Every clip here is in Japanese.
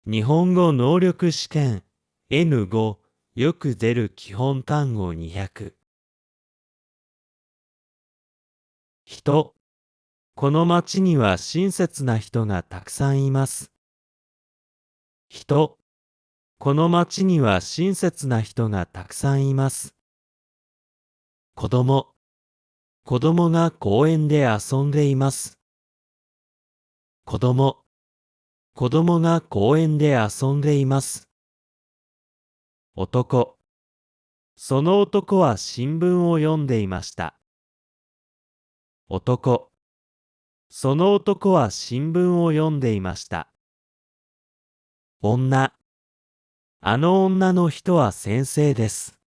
日本語能力試験 N5 よく出る基本単語200。人。この町には親切な人がたくさんいます。人。この町には親切な人がたくさんいます。子供。子供が公園で遊んでいます。子供。子供が公園で遊んでいます。男。その男は新聞を読んでいました。男。その男は新聞を読んでいました。女。あの女の人は先生です。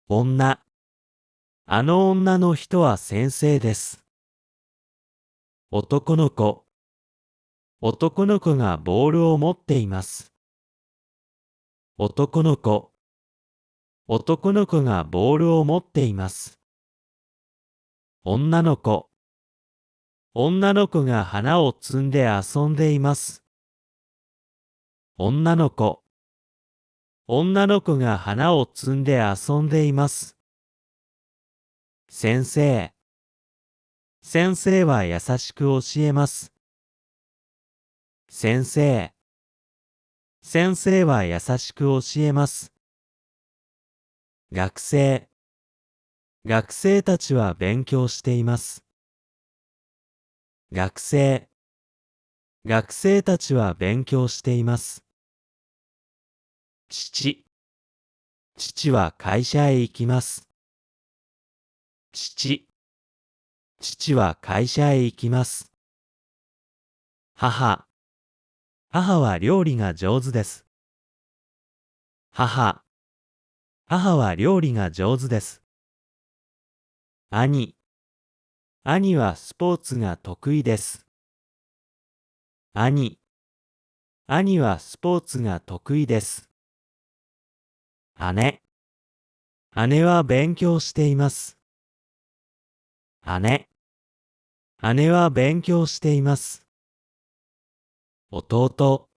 女。あの女の人は先生です。男の子。男の子がボールを持っています。男の子。男の子がボールを持っています。女の子。女の子が花を摘んで遊んでいます。女の子。女の子が花を摘んで遊んでいます。先生。先生は優しく教えます。先生。先生は優しく教えます。学生。学生たちは勉強しています。学生。学生たちは勉強しています。父。父は会社へ行きます。父。父は会社へ行きます。母。母は料理が上手です。母。母は料理が上手です。兄。兄はスポーツが得意です。兄。兄はスポーツが得意です。姉。姉は勉強しています。姉。姉は勉強しています。弟。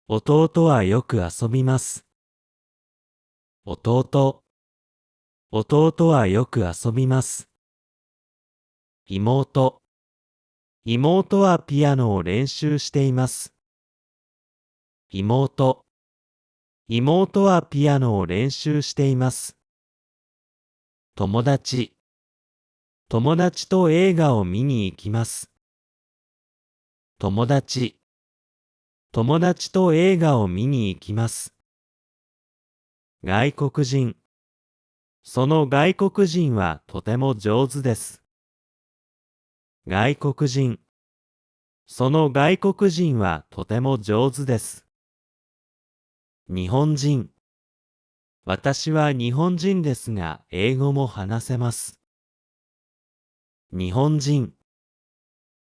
弟はよく遊びます。弟。弟はよく遊びます。妹。妹はピアノを練習しています。妹。妹はピアノを練習しています。友達。友達と映画を見に行きます。友達。友達と映画を見に行きます。外国人。その外国人はとても上手です。外国人。その外国人はとても上手です。日本人。私は日本人ですが、英語も話せます。日本人。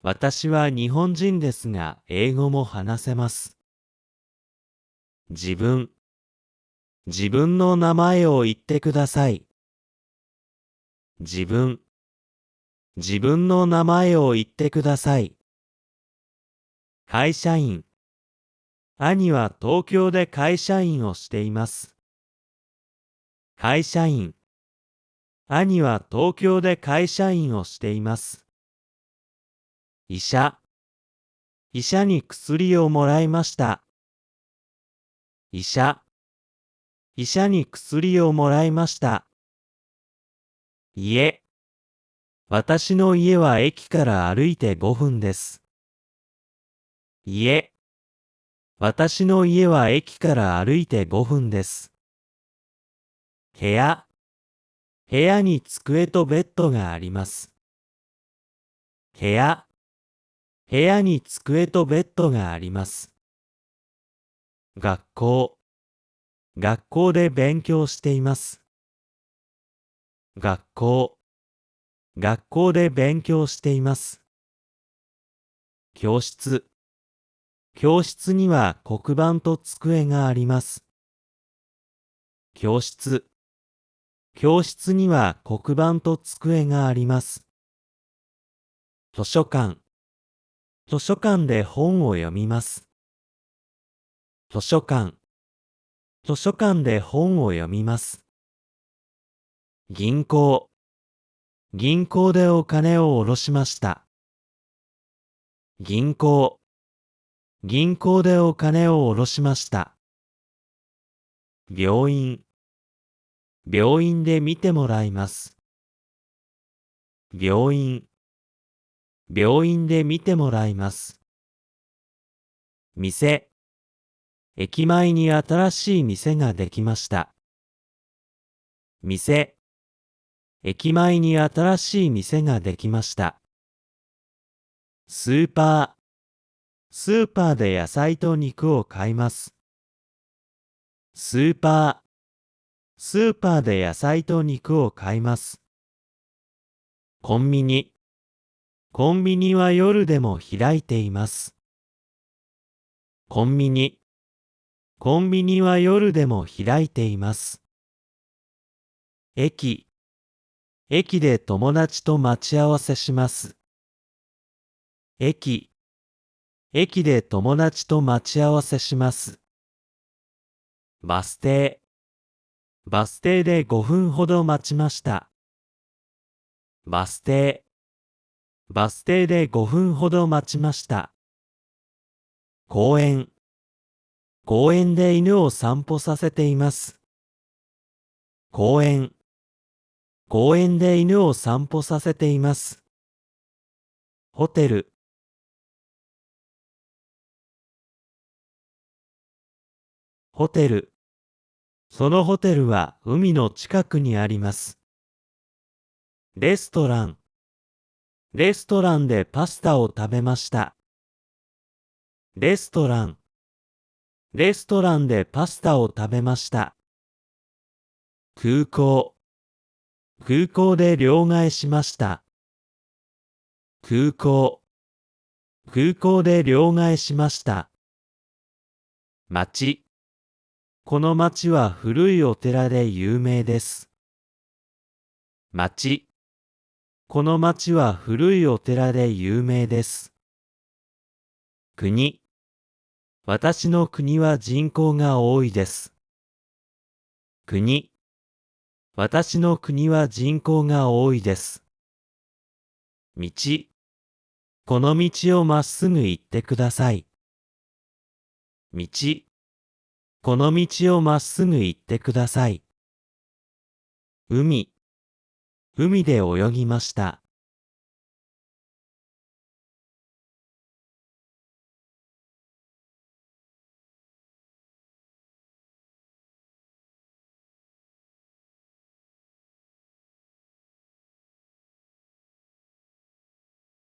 私は日本人ですが、英語も話せます。自分。自分の名前を言ってください。自分。自分の名前を言ってください。会社員。兄は東京で会社員をしています。会社員。兄は東京で会社員をしています。医者。医者に薬をもらいました。医者。医者に薬をもらいました。家。私の家は駅から歩いて5分です。家。私の家は駅から歩いて5分です。部屋。部屋に机とベッドがあります。部屋。部屋に机とベッドがあります。学校。学校で勉強しています。学校。学校で勉強しています。教室。教室には黒板と机があります。教室。教室には黒板と机があります。図書館。図書館で本を読みます。図書館。図書館で本を読みます。銀行。銀行でお金を下ろしました。銀行。銀行でお金を下ろしました。病院。病院で見てもらいます。病院。病院で見てもらいます。店。駅前に新しい店ができました。店。駅前に新しい店ができました。スーパー。スーパーで野菜と肉を買います。スーパー。スーパーで野菜と肉を買います。コンビニ。コンビニは夜でも開いています。コンビニ。コンビニは夜でも開いています。駅。駅で友達と待ち合わせします。駅。駅で友達と待ち合わせします。バス停。バス停で5分ほど待ちました。バス停。バス停で5分ほど待ちました。公園。公園で犬を散歩させています。公園。公園で犬を散歩させています。ホテル。ホテル。そのホテルは海の近くにあります。レストラン。レストランでパスタを食べました。レストラン。レストランでパスタを食べました。空港。空港で両替しました。空港。空港で両替しました。町。この町は古いお寺で有名です。町。この町は古いお寺で有名です。国。私の国は人口が多いです。国。私の国は人口が多いです。道。この道をまっすぐ行ってください。道。この道をまっすぐ行ってください。海。海で泳ぎました。